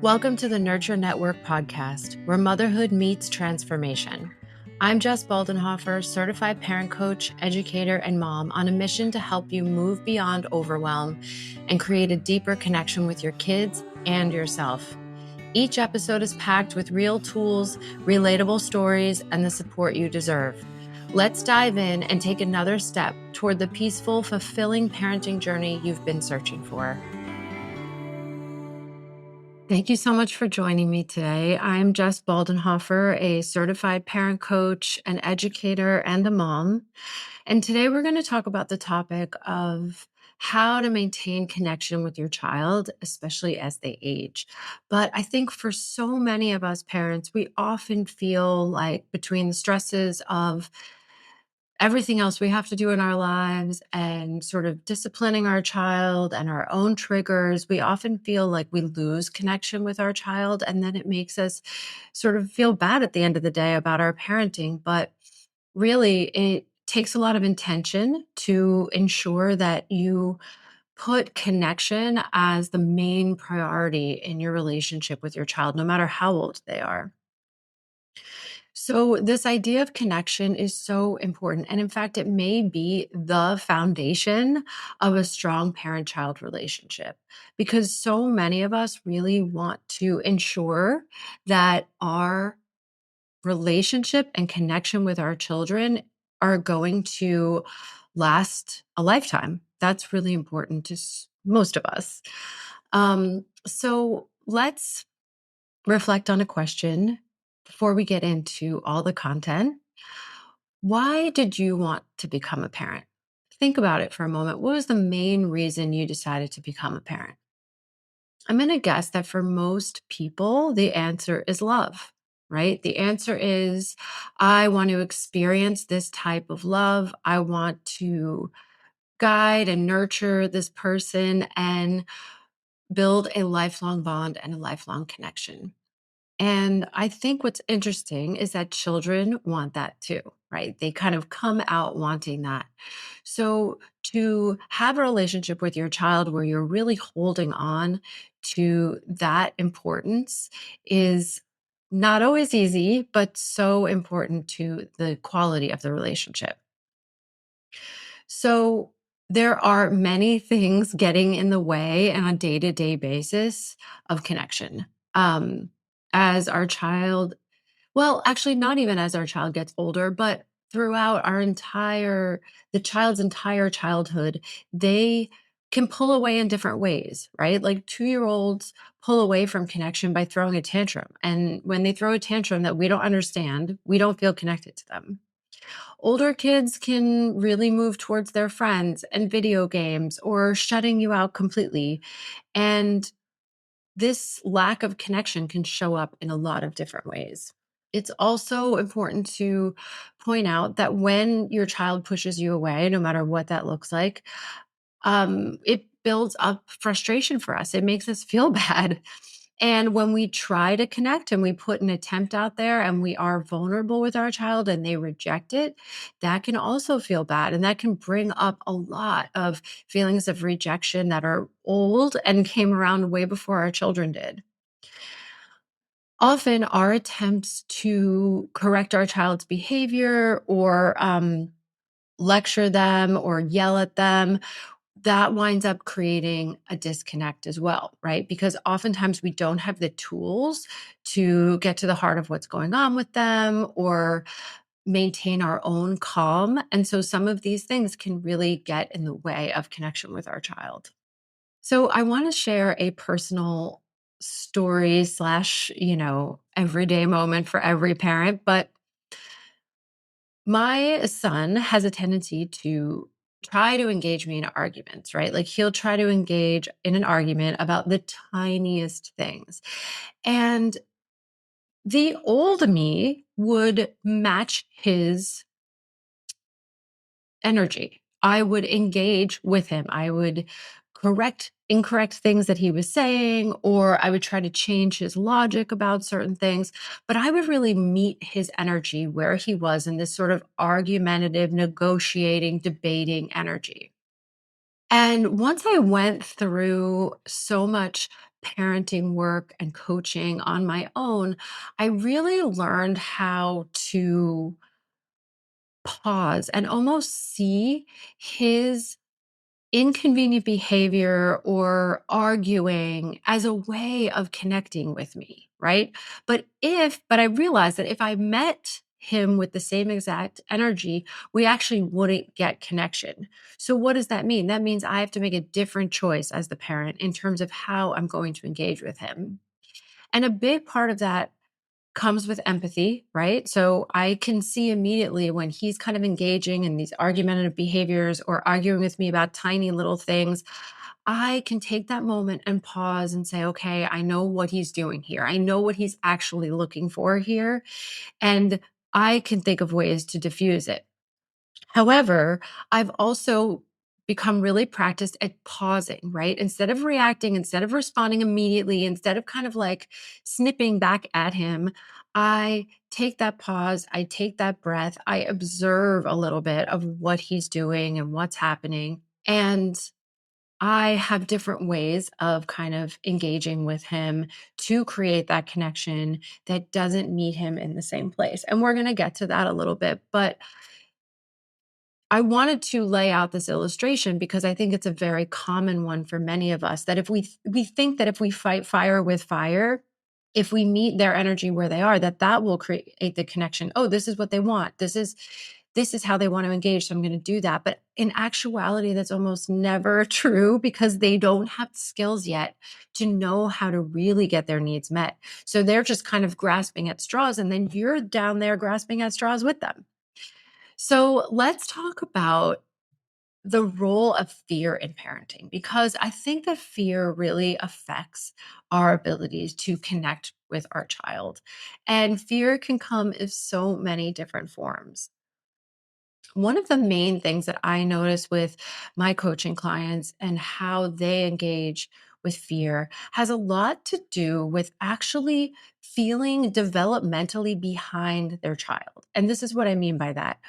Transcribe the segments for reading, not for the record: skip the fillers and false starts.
Welcome to the Nurture Network podcast, where motherhood meets transformation. I'm Jess Baldenhofer, certified parent coach, educator, and mom on a mission to help you move beyond overwhelm and create a deeper connection with your kids and yourself. Each episode is packed with real tools, relatable stories, and the support you deserve. Let's dive in and take another step toward the peaceful, fulfilling parenting journey you've been searching for. Thank you so much for joining me today. I'm Jess Baldenhofer, a certified parent coach, an educator, and a mom. And today we're going to talk about the topic of how to maintain connection with your child, especially as they age. But I think for so many of us parents, we often feel like between the stresses of everything else we have to do in our lives and sort of disciplining our child and our own triggers, we often feel like we lose connection with our child. And then it makes us sort of feel bad at the end of the day about our parenting. But really, it takes a lot of intention to ensure that you put connection as the main priority in your relationship with your child, no matter how old they are. So, this idea of connection is so important. And in fact, it may be the foundation of a strong parent child relationship because so many of us really want to ensure that our relationship and connection with our children are going to last a lifetime. That's really important to most of us. So, let's reflect on a question before we get into all the content. Why did you want to become a parent? Think about it for a moment. What was the main reason you decided to become a parent? I'm going to guess that for most people, the answer is love, right? The answer is I want to experience this type of love. I want to guide and nurture this person and build a lifelong bond and a lifelong connection. And I think what's interesting is that children want that too, right? They kind of come out wanting that. So to have a relationship with your child where you're really holding on to that importance is not always easy, but so important to the quality of the relationship. So there are many things getting in the way on a day-to-day basis of connection. Um, as our child, well, actually not even as our child gets older, but throughout the child's entire childhood, they can pull away in different ways, right? Like 2-year-olds pull away from connection by throwing a tantrum. And when they throw a tantrum that we don't understand, we don't feel connected to them. Older kids can really move towards their friends and video games or shutting you out completely. And this lack of connection can show up in a lot of different ways. It's also important to point out that when your child pushes you away, no matter what that looks like, it builds up frustration for us. It makes us feel bad. And when we try to connect and we put an attempt out there and we are vulnerable with our child and they reject it, that can also feel bad. And that can bring up a lot of feelings of rejection that are old and came around way before our children did. Often, our attempts to correct our child's behavior or lecture them or yell at them, that winds up creating a disconnect as well, right? Because oftentimes we don't have the tools to get to the heart of what's going on with them or maintain our own calm. And so some of these things can really get in the way of connection with our child. So I want to share a personal story slash, everyday moment for every parent. But my son has a tendency to try to engage me in arguments, right? Like he'll try to engage in an argument about the tiniest things. And the old me would match his energy. I would engage with him. I would correct incorrect things that he was saying, or I would try to change his logic about certain things. But I would really meet his energy where he was in this sort of argumentative, negotiating, debating energy. And once I went through so much parenting work and coaching on my own, I really learned how to pause and almost see his inconvenient behavior or arguing as a way of connecting with me, right? But I realized that if I met him with the same exact energy, we actually wouldn't get connection. So what does that mean? That means I have to make a different choice as the parent in terms of how I'm going to engage with him. And a big part of that comes with empathy, right? So I can see immediately when he's kind of engaging in these argumentative behaviors or arguing with me about tiny little things. I can take that moment and pause and say, okay, I know what he's doing here. I know what he's actually looking for here. And I can think of ways to diffuse it. However, I've also become really practiced at pausing, right? Instead of reacting, instead of responding immediately, instead of kind of like snipping back at him, I take that pause, I take that breath, I observe a little bit of what he's doing and what's happening. And I have different ways of kind of engaging with him to create that connection that doesn't meet him in the same place. And we're going to get to that a little bit. But I wanted to lay out this illustration because I think it's a very common one for many of us that if we think that if we fight fire with fire, if we meet their energy where they are, that will create the connection. Oh, this is what they want. This is how they want to engage. So I'm going to do that. But in actuality, that's almost never true because they don't have the skills yet to know how to really get their needs met. So they're just kind of grasping at straws, and then you're down there grasping at straws with them. So let's talk about the role of fear in parenting, because I think that fear really affects our abilities to connect with our child. And fear can come in so many different forms. One of the main things that I notice with my coaching clients and how they engage with fear has a lot to do with actually feeling developmentally behind their child. And this is what I mean by that.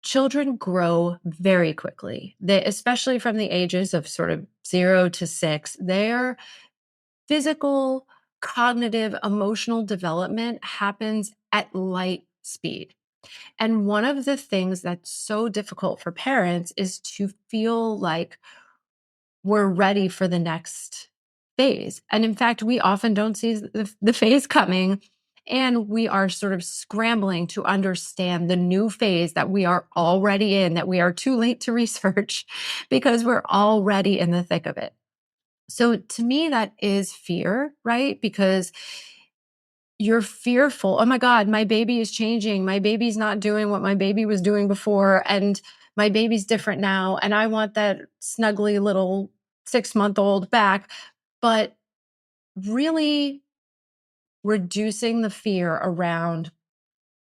Children grow very quickly. They, especially from the ages of sort of 0 to 6, their physical, cognitive, emotional development happens at light speed. And one of the things that's so difficult for parents is to feel like we're ready for the next phase. And in fact, we often don't see the phase coming. And we are sort of scrambling to understand the new phase that we are already in, that we are too late to research because we're already in the thick of it. So to me, that is fear, right? Because you're fearful. Oh my God, my baby is changing. My baby's not doing what my baby was doing before. And my baby's different now. And I want that snuggly little 6-month-old back. But really reducing the fear around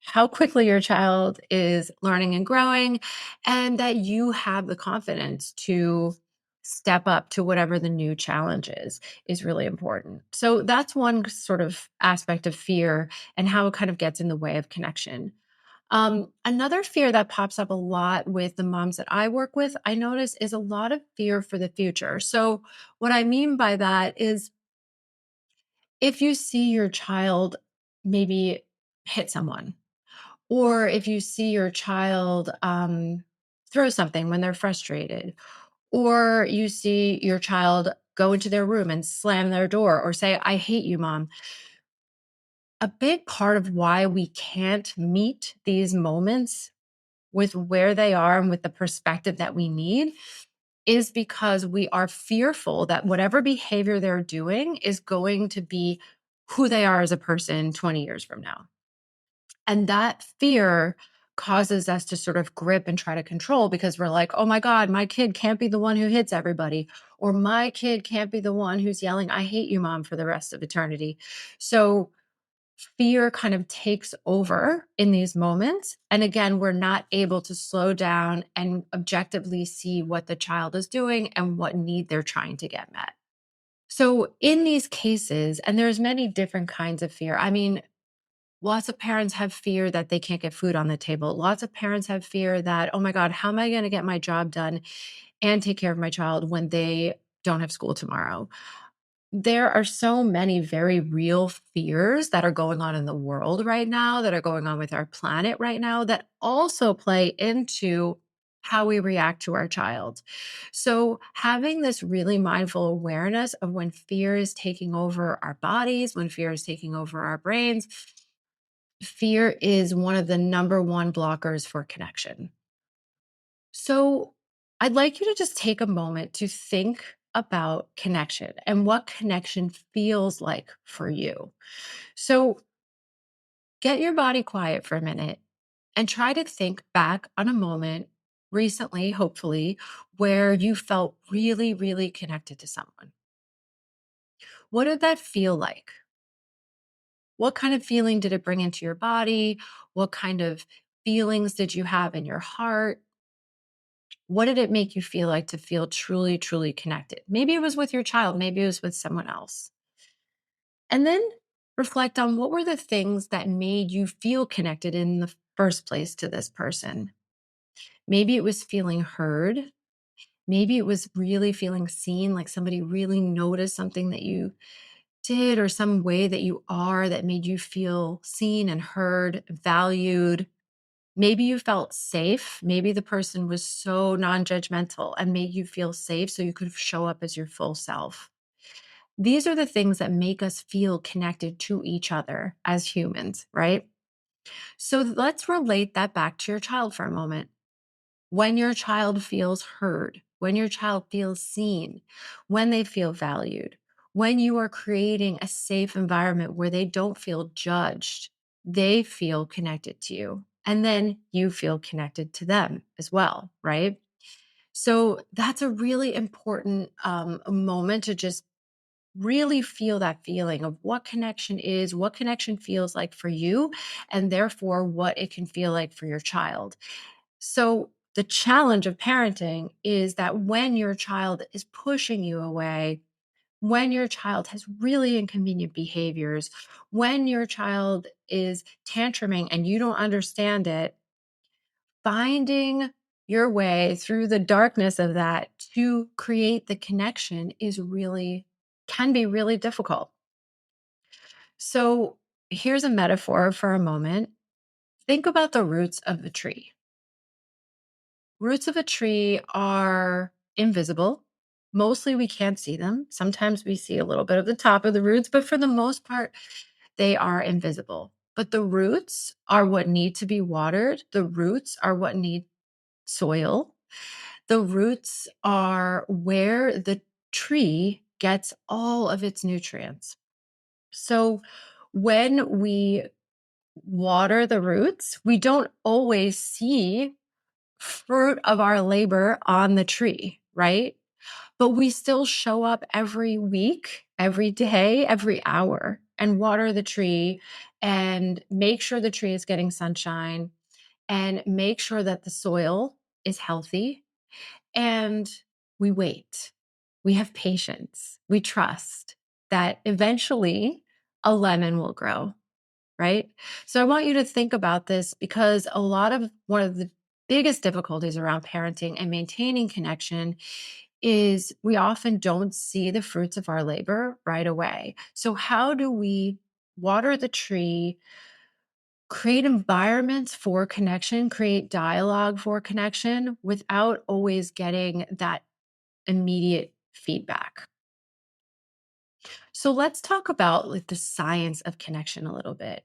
how quickly your child is learning and growing, and that you have the confidence to step up to whatever the new challenge is really important. So that's one sort of aspect of fear and how it kind of gets in the way of connection. Another fear that pops up a lot with the moms that I work with, I notice, is a lot of fear for the future. So what I mean by that is if you see your child maybe hit someone, or if you see your child throw something when they're frustrated, or you see your child go into their room and slam their door or say, I hate you, mom. A big part of why we can't meet these moments with where they are and with the perspective that we need is because we are fearful that whatever behavior they're doing is going to be who they are as a person 20 years from now. And that fear causes us to sort of grip and try to control because we're like, oh my God, my kid can't be the one who hits everybody. Or my kid can't be the one who's yelling, I hate you, mom, for the rest of eternity. So fear kind of takes over in these moments. And again, we're not able to slow down and objectively see what the child is doing and what need they're trying to get met. So in these cases, and there's many different kinds of fear. I mean, lots of parents have fear that they can't get food on the table. Lots of parents have fear that, oh my God, how am I going to get my job done? and take care of my child when they don't have school tomorrow. There are so many very real fears that are going on in the world right now, that are going on with our planet right now, that also play into how we react to our child. So, having this really mindful awareness of when fear is taking over our bodies, when fear is taking over our brains, fear is one of the number one blockers for connection. So, I'd like you to just take a moment to think about connection and what connection feels like for you. So, get your body quiet for a minute and try to think back on a moment recently, hopefully, where you felt really, really connected to someone. What did that feel like? What kind of feeling did it bring into your body? What kind of feelings did you have in your heart? What did it make you feel like to feel truly, truly connected? Maybe it was with your child, maybe it was with someone else. And then reflect on what were the things that made you feel connected in the first place to this person. Maybe it was feeling heard. Maybe it was really feeling seen, like somebody really noticed something that you did or some way that you are that made you feel seen and heard, valued. Maybe you felt safe. Maybe the person was so non judgmental and made you feel safe so you could show up as your full self. These are the things that make us feel connected to each other as humans, right? So let's relate that back to your child for a moment. When your child feels heard, when your child feels seen, when they feel valued, when you are creating a safe environment where they don't feel judged, they feel connected to you. And then you feel connected to them as well, right? So that's a really important moment to just really feel that feeling of what connection is, what connection feels like for you, and therefore what it can feel like for your child. So, the challenge of parenting is that when your child is pushing you away, when your child has really inconvenient behaviors, when your child is tantruming and you don't understand it, finding your way through the darkness of that to create the connection is really, can be really difficult. So, here's a metaphor for a moment. Think about the roots of a tree. Roots of a tree are invisible. Mostly we can't see them. Sometimes we see a little bit of the top of the roots, but for the most part, they are invisible. But the roots are what need to be watered. The roots are what need soil. The roots are where the tree gets all of its nutrients. So when we water the roots, we don't always see fruit of our labor on the tree, right? But we still show up every week, every day, every hour and water the tree and make sure the tree is getting sunshine and make sure that the soil is healthy. And we wait. We have patience. We trust that eventually a lemon will grow, right? So I want you to think about this because a lot of one of the biggest difficulties around parenting and maintaining connection is we often don't see the fruits of our labor right away. So how do we water the tree, create environments for connection, create dialogue for connection without always getting that immediate feedback? So let's talk about like the science of connection a little bit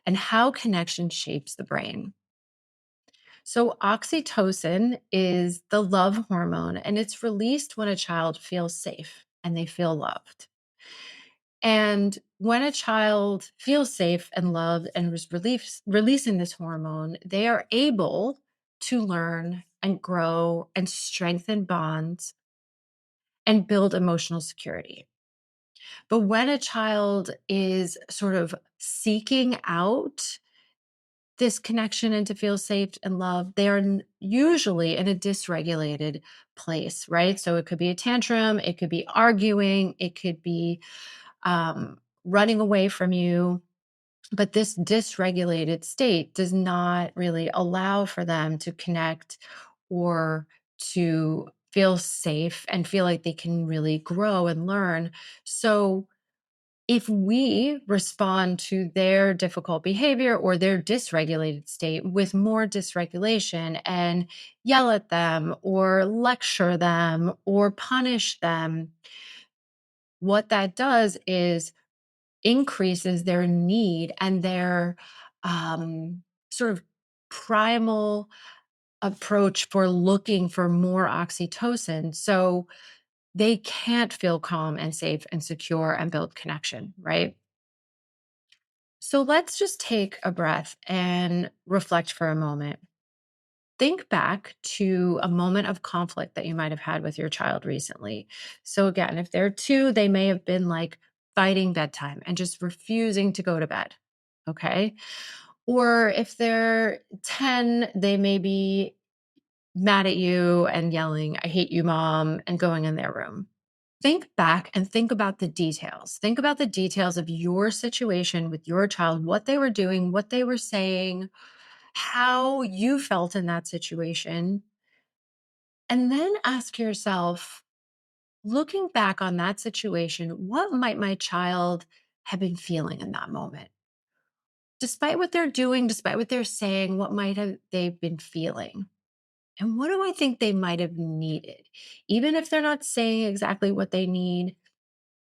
and how connection shapes the brain. So oxytocin is the love hormone and it's released when a child feels safe and they feel loved. And when a child feels safe and loved and releasing this hormone, they are able to learn and grow and strengthen bonds and build emotional security. But when a child is sort of seeking out this connection and to feel safe and loved, they are usually in a dysregulated place, right? So it could be a tantrum, it could be arguing, it could be running away from you. But this dysregulated state does not really allow for them to connect or to feel safe and feel like they can really grow and learn. So if we respond to their difficult behavior or their dysregulated state with more dysregulation and yell at them or lecture them or punish them, what that does is increases their need and their sort of primal approach for looking for more oxytocin. So they can't feel calm and safe and secure and build connection, right? So let's just take a breath and reflect for a moment. Think back to a moment of conflict that you might have had with your child recently. So, again, if they're two, they may have been like fighting bedtime and just refusing to go to bed. Okay. Or if they're 10, they may be mad at you and yelling, I hate you, mom, and going in their room. Think back and think about the details. Think about the details of your situation with your child, what they were doing, what they were saying, how you felt in that situation. And then ask yourself, looking back on that situation, what might my child have been feeling in that moment? Despite what they're doing, despite what they're saying, what might have they been feeling? And what do I think they might have needed? Even if they're not saying exactly what they need,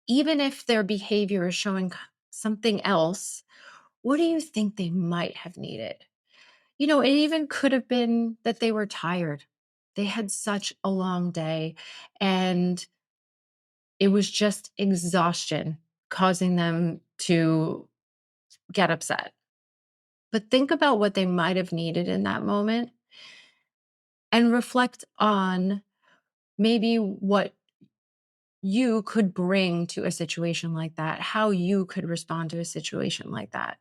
even if their behavior is showing something else, what do you think they might have needed? It even could have been that they were tired. They had such a long day and it was just exhaustion causing them to get upset. But think about what they might have needed in that moment and reflect on maybe what you could bring to a situation like that, how you could respond to a situation like that.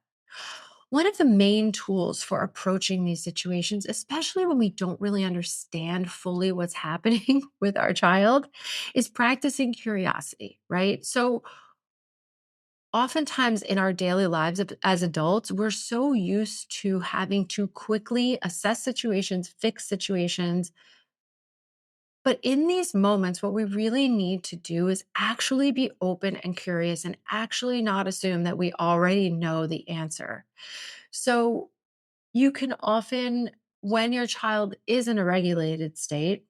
One of the main tools for approaching these situations, especially when we don't really understand fully what's happening with our child, is practicing curiosity, right? So, oftentimes in our daily lives as adults, we're so used to having to quickly assess situations, fix situations. But in these moments, what we really need to do is actually be open and curious and actually not assume that we already know the answer. So, you can often, when your child is in a regulated state,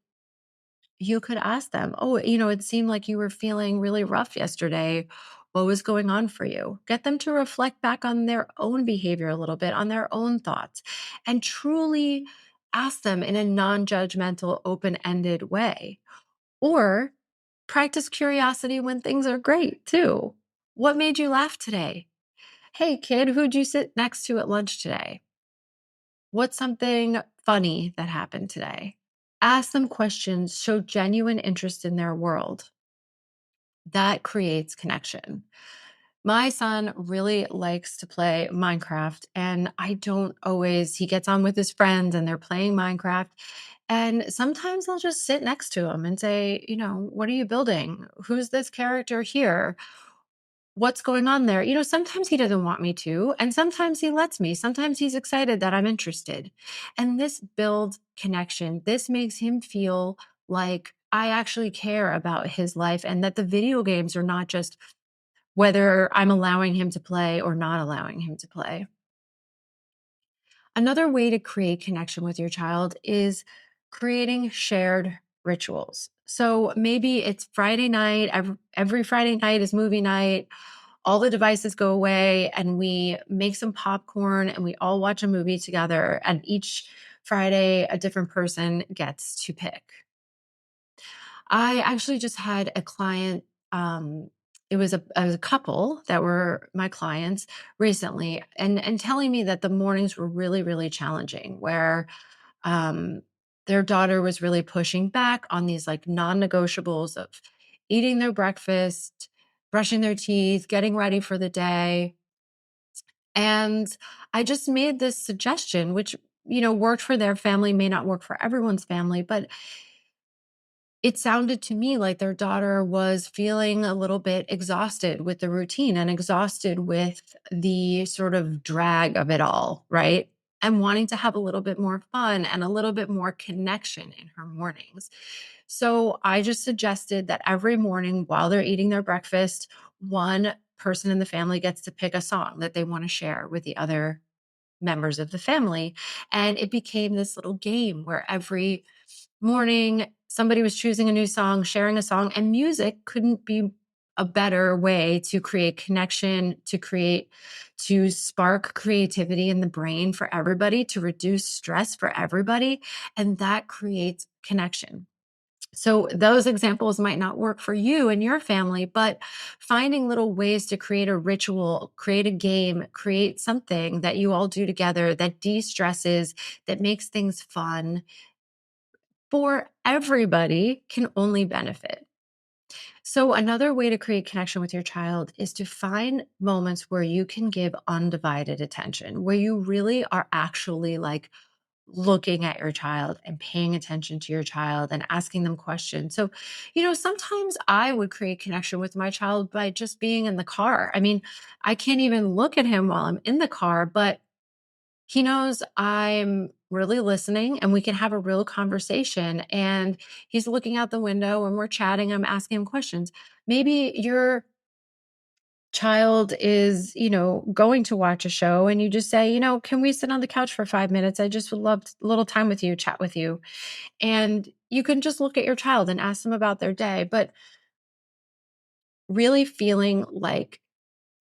you could ask them, oh, it seemed like you were feeling really rough yesterday. What was going on for you? Get them to reflect back on their own behavior a little bit, on their own thoughts, and truly ask them in a non judgmental, open ended way. Or practice curiosity when things are great too. What made you laugh today? Hey, kid, who'd you sit next to at lunch today? What's something funny that happened today? Ask them questions, show genuine interest in their world. That creates connection. My son really likes to play Minecraft, and I don't always, he gets on with his friends and they're playing Minecraft. And sometimes I'll just sit next to him and say, what are you building? Who's this character here? What's going on there? Sometimes he doesn't want me to, and sometimes he lets me. Sometimes he's excited that I'm interested. And this builds connection. This makes him feel like I actually care about his life and that the video games are not just whether I'm allowing him to play or not allowing him to play. Another way to create connection with your child is creating shared rituals. So maybe it's Friday night, every Friday night is movie night. All the devices go away and we make some popcorn and we all watch a movie together. And each Friday, a different person gets to pick. I actually just had a client. It was a couple that were my clients recently, and telling me that the mornings were really, really challenging. Where um, their daughter was really pushing back on these like non-negotiables of eating their breakfast, brushing their teeth, getting ready for the day, and I just made this suggestion, which worked for their family, may not work for everyone's family, but it sounded to me like their daughter was feeling a little bit exhausted with the routine and exhausted with the sort of drag of it all, right? And wanting to have a little bit more fun and a little bit more connection in her mornings. So I just suggested that every morning while they're eating their breakfast, one person in the family gets to pick a song that they want to share with the other members of the family. And it became this little game where every morning somebody was choosing a new song, sharing a song, and music couldn't be a better way to create connection, to spark creativity in the brain for everybody, to reduce stress for everybody. And that creates connection. So those examples might not work for you and your family, but finding little ways to create a ritual, create a game, create something that you all do together that de-stresses, that makes things fun for everybody can only benefit. So another way to create connection with your child is to find moments where you can give undivided attention, where you really are actually like looking at your child and paying attention to your child and asking them questions. So, sometimes I would create connection with my child by just being in the car. I mean, I can't even look at him while I'm in the car, but he knows I'm really listening and we can have a real conversation. And he's looking out the window and we're chatting. I'm asking him questions. Maybe your child is, going to watch a show and you just say, can we sit on the couch for 5 minutes? I just would love a little time with you, chat with you. And you can just look at your child and ask them about their day, but really feeling like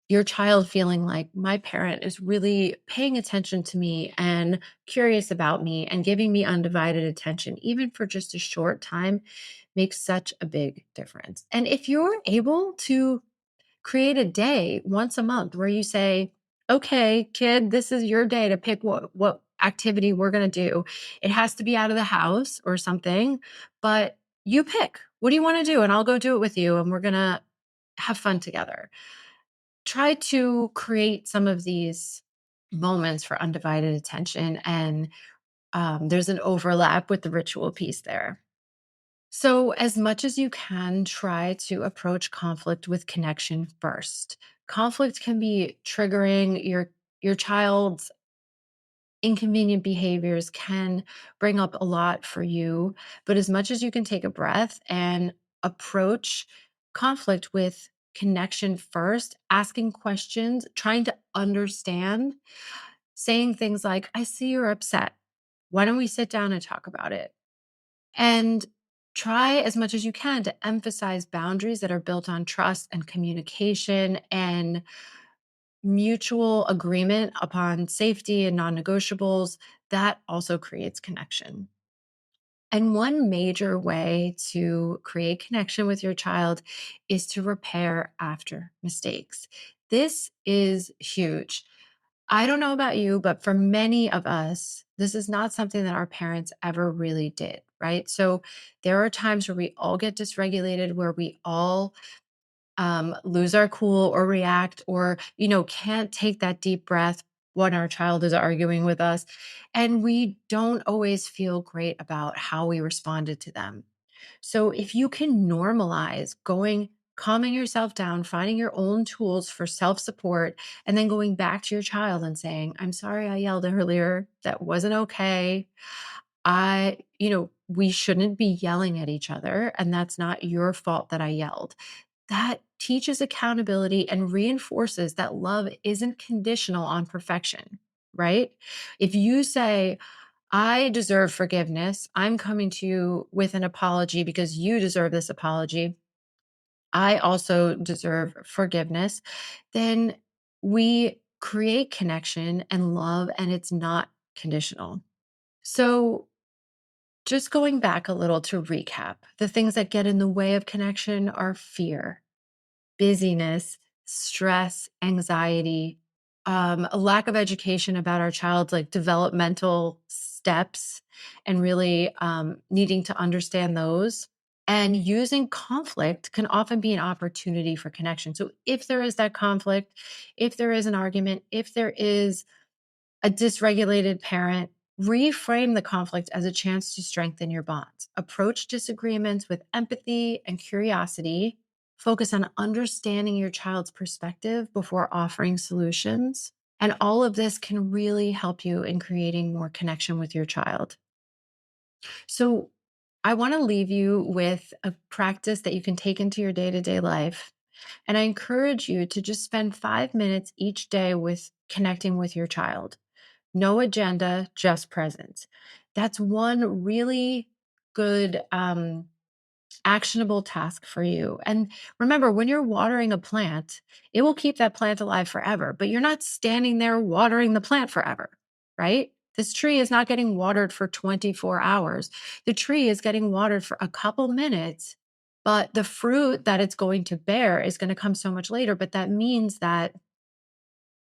your child feeling like my parent is really paying attention to me and curious about me and giving me undivided attention, even for just a short time, makes such a big difference. And if you're able to create a day once a month where you say, okay, kid, this is your day to pick what activity we're going to do. It has to be out of the house or something, but you pick. What do you want to do? And I'll go do it with you and we're going to have fun together. Try to create some of these moments for undivided attention. And there's an overlap with the ritual piece there. So, as much as you can, try to approach conflict with connection first. Conflict can be triggering. Your child's inconvenient behaviors can bring up a lot for you, but as much as you can take a breath and approach conflict with connection first, asking questions, trying to understand, saying things like, I see you're upset. Why don't we sit down and talk about it? And try as much as you can to emphasize boundaries that are built on trust and communication and mutual agreement upon safety and non negotiables. That also creates connection. And one major way to create connection with your child is to repair after mistakes. This is huge. I don't know about you, but for many of us, this is not something that our parents ever really did, right? So there are times where we all get dysregulated, where we all lose our cool or react or, can't take that deep breath when our child is arguing with us. And we don't always feel great about how we responded to them. So if you can normalize calming yourself down, finding your own tools for self support, and then going back to your child and saying, I'm sorry I yelled earlier. That wasn't okay. We shouldn't be yelling at each other. And that's not your fault that I yelled. That teaches accountability and reinforces that love isn't conditional on perfection, right? If you say, I deserve forgiveness, I'm coming to you with an apology because you deserve this apology, I also deserve forgiveness, then we create connection and love, and it's not conditional. So, just going back a little to recap, the things that get in the way of connection are fear, busyness, stress, anxiety, a lack of education about our child's like developmental steps and really needing to understand those. And using conflict can often be an opportunity for connection. So if there is that conflict, if there is an argument, if there is a dysregulated parent, reframe the conflict as a chance to strengthen your bonds. Approach disagreements with empathy and curiosity. Focus on understanding your child's perspective before offering solutions. And all of this can really help you in creating more connection with your child. So, I want to leave you with a practice that you can take into your day-to-day life. And I encourage you to just spend 5 minutes each day with connecting with your child. No agenda, just presence. That's one really good actionable task for you. And remember, when you're watering a plant, it will keep that plant alive forever, but you're not standing there watering the plant forever, right? This tree is not getting watered for 24 hours. The tree is getting watered for a couple minutes, but the fruit that it's going to bear is going to come so much later. But that means that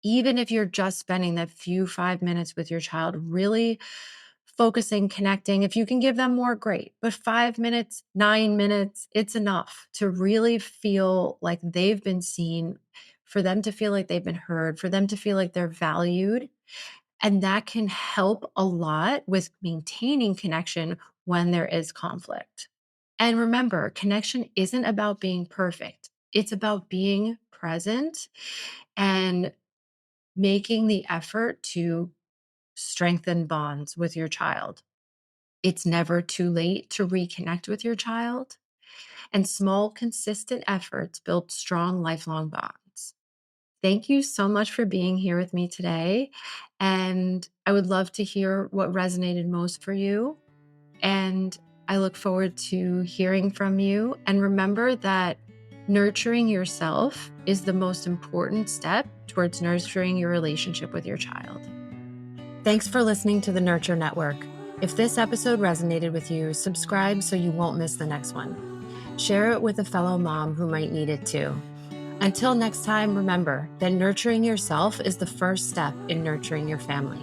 even if you're just spending that few 5 minutes with your child, really focusing, connecting, if you can give them more, great. But 5 minutes, 9 minutes, it's enough to really feel like they've been seen, for them to feel like they've been heard, for them to feel like they're valued. And that can help a lot with maintaining connection when there is conflict. And remember, connection isn't about being perfect. It's about being present and making the effort to strengthen bonds with your child. It's never too late to reconnect with your child, and small, consistent efforts build strong, lifelong bonds. Thank you so much for being here with me today. And I would love to hear what resonated most for you. And I look forward to hearing from you. And remember that nurturing yourself is the most important step towards nurturing your relationship with your child. Thanks for listening to the Nurture Network. If this episode resonated with you, subscribe so you won't miss the next one. Share it with a fellow mom who might need it too. Until next time, remember that nurturing yourself is the first step in nurturing your family.